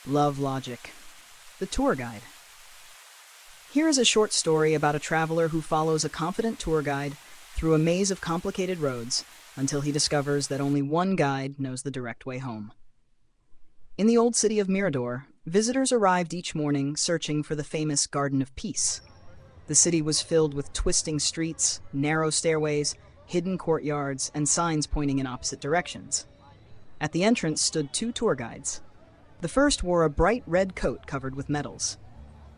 Love logic. The tour guide. Here is a short story about a traveler who follows a confident tour guide through a maze of complicated roads until he discovers that only one guide knows the direct way home. In the old city of Mirador, visitors arrived each morning searching for the famous Garden of Peace. The city was filled with twisting streets, narrow stairways, hidden courtyards, and signs pointing in opposite directions. At the entrance stood two tour guides. The first wore a bright red coat covered with medals.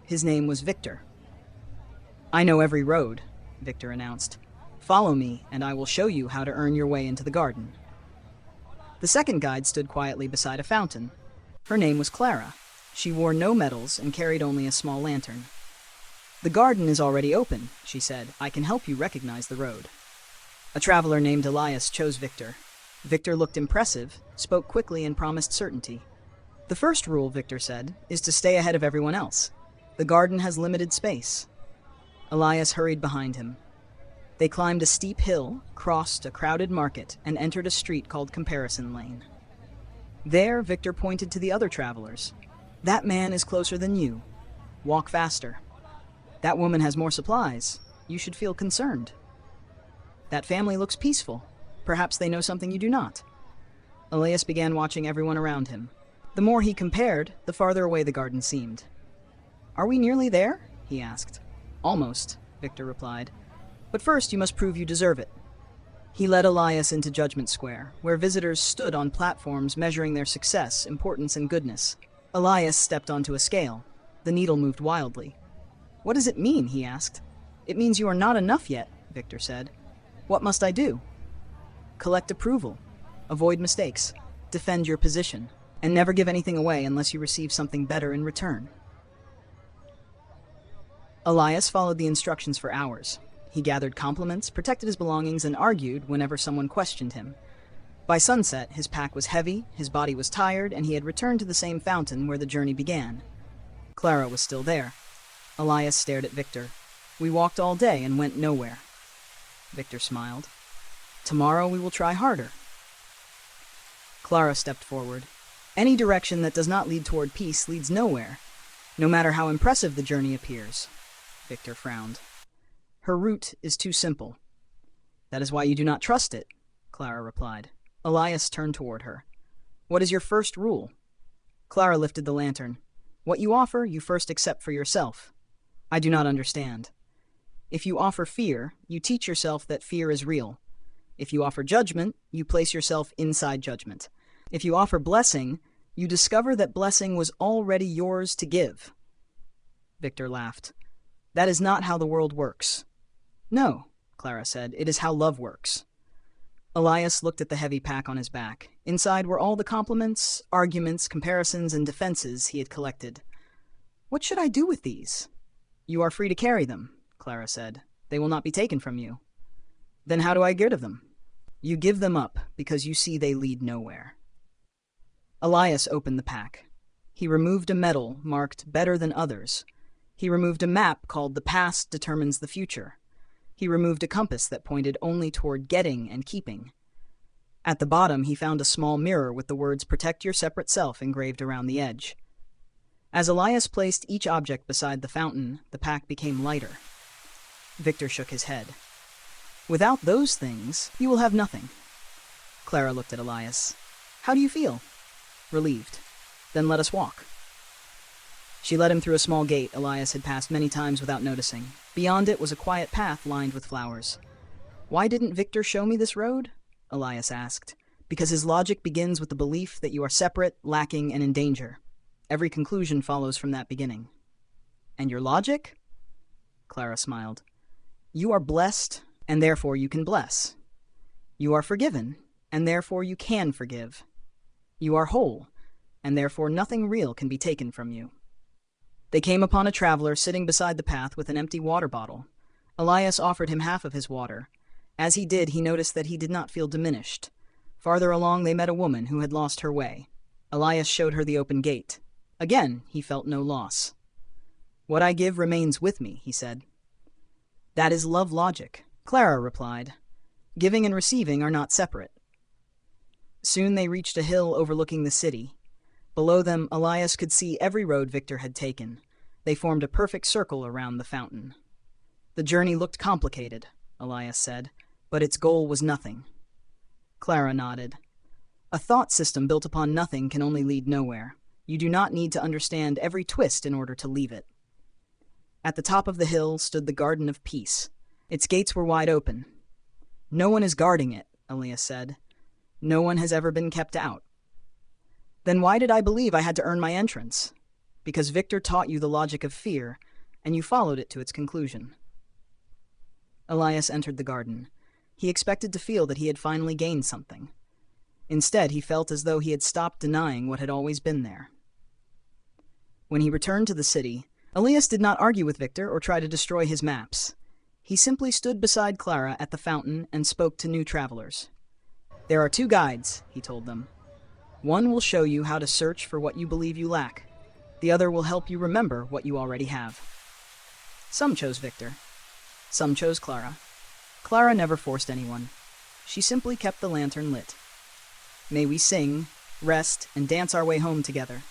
His name was Victor. "I know every road," Victor announced. "Follow me, and I will show you how to earn your way into the garden." The second guide stood quietly beside a fountain. Her name was Clara. She wore no medals and carried only a small lantern. "The garden is already open," she said. "I can help you recognize the road." A traveler named Elias chose Victor. Victor looked impressive, spoke quickly, and promised certainty. "The first rule," Victor said, "is to stay ahead of everyone else. The garden has limited space." Elias hurried behind him. They climbed a steep hill, crossed a crowded market, and entered a street called Comparison Lane. There, Victor pointed to the other travelers. "That man is closer than you. Walk faster. That woman has more supplies. You should feel concerned. That family looks peaceful. Perhaps they know something you do not." Elias began watching everyone around him. The more he compared, the farther away the garden seemed. "Are we nearly there?" he asked. "Almost," Victor replied. "But first you must prove you deserve it." He led Elias into Judgment Square, where visitors stood on platforms measuring their success, importance, and goodness. Elias stepped onto a scale. The needle moved wildly. "What does it mean?" he asked. "It means you are not enough yet," Victor said. "What must I do?" "Collect approval. Avoid mistakes. Defend your position. And never give anything away unless you receive something better in return." Elias followed the instructions for hours. He gathered compliments, protected his belongings, and argued whenever someone questioned him. By sunset, his pack was heavy, his body was tired, and he had returned to the same fountain where the journey began. Clara was still there. Elias stared at Victor. "We walked all day and went nowhere." Victor smiled. "Tomorrow we will try harder." Clara stepped forward. "Any direction that does not lead toward peace leads nowhere, no matter how impressive the journey appears." Victor frowned. "Her route is too simple." "That is why you do not trust it," Clara replied. Elias turned toward her. "What is your first rule?" Clara lifted the lantern. "What you offer, you first accept for yourself." "I do not understand." "If you offer fear, you teach yourself that fear is real. If you offer judgment, you place yourself inside judgment. If you offer blessing, you discover that blessing was already yours to give." Victor laughed. "That is not how the world works." "No," Clara said, "it is how love works." Elias looked at the heavy pack on his back. Inside were all the compliments, arguments, comparisons, and defenses he had collected. "What should I do with these?" "You are free to carry them," Clara said. "They will not be taken from you." "Then how do I get rid of them?" "You give them up because you see they lead nowhere." Elias opened the pack. He removed a medal marked "Better Than Others." He removed a map called "The Past Determines the Future." He removed a compass that pointed only toward getting and keeping. At the bottom, he found a small mirror with the words "Protect Your Separate Self" engraved around the edge. As Elias placed each object beside the fountain, the pack became lighter. Victor shook his head. "Without those things, you will have nothing." Clara looked at Elias. "How do you feel?" "Relieved." "Then let us walk." She led him through a small gate Elias had passed many times without noticing. Beyond it was a quiet path lined with flowers. "Why didn't Victor show me this road?" Elias asked. "Because his logic begins with the belief that you are separate, lacking, and in danger. Every conclusion follows from that beginning." "And your logic?" Clara smiled. "You are blessed, and therefore you can bless. You are forgiven, and therefore you can forgive. You are whole, and therefore nothing real can be taken from you." They came upon a traveler sitting beside the path with an empty water bottle. Elias offered him half of his water. As he did, he noticed that he did not feel diminished. Farther along, they met a woman who had lost her way. Elias showed her the open gate. Again, he felt no loss. "What I give remains with me," he said. "That is love logic," Clara replied. "Giving and receiving are not separate." Soon they reached a hill overlooking the city. Below them, Elias could see every road Victor had taken. They formed a perfect circle around the fountain. The journey looked complicated, Elias said, but its goal was nothing. Clara nodded. A thought system built upon nothing can only lead nowhere. You do not need to understand every twist in order to leave it. At the top of the hill stood the Garden of Peace. Its gates were wide open. No one is guarding it, Elias said. No one has ever been kept out. Then why did I believe I had to earn my entrance? Because Victor taught you the logic of fear, and you followed it to its conclusion. Elias entered the garden. He expected to feel that he had finally gained something. Instead, he felt as though he had stopped denying what had always been there. When he returned to the city, Elias did not argue with Victor or try to destroy his maps. He simply stood beside Clara at the fountain and spoke to new travelers. There are 2 guides, he told them. One will show you how to search for what you believe you lack. The other will help you remember what you already have. Some chose Victor. Some chose Clara. Clara never forced anyone. She simply kept the lantern lit. May we sing, rest, and dance our way home together.